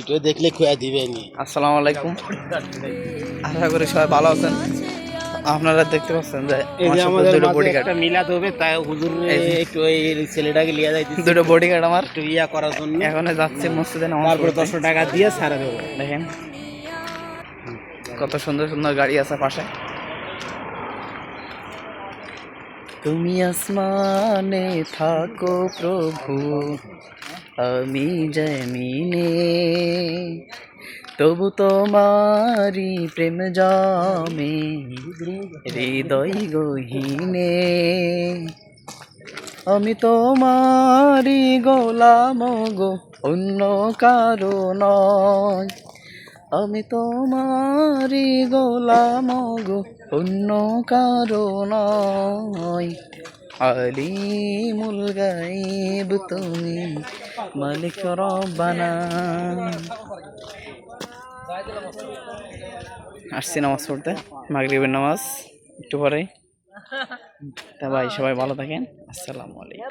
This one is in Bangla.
ভিডিও দেখলে খুয়া দিবেনি। আসসালামু আলাইকুম, আশা করি সবাই ভালো আছেন। আপনারা দেখতে পাচ্ছেন যে এই যে আমার সাথে আমাদের দুটো মাঝে বডিগার্ড, একটা মিলাদ হবে, তাই হুজুর একটু এই ছেলেটাকে লিয়ে যাইতেছে দুটো বডিগার্ড আমার একটু ইয়া করার জন্য। এখন যাচ্ছে মসজিদে নামাজ তারপরে পড়তে। 100 টাকা দিয়ে ছাড়া দেবো। দেখেন কত সুন্দর সুন্দর গাড়ি আছে পাশে। তুমি আসমানে থাকো প্রভু, আমি জমিনে, তবু তোমারি প্রেম জামে হৃদয় গহীনে। আমি তোমারি গোলাম গো, অন্য কারো নয়। আমি তোমারি গোলাম গো, অন্য কারো নয়। আলিমুল গায়ব তুমি, মালিক রব্বানা। আসছি নামাজ পড়তে, মাগরিবের নামাজ একটু পরেই। তা ভাই সবাই ভালো থাকেন, আসসালামু আলাইকুম।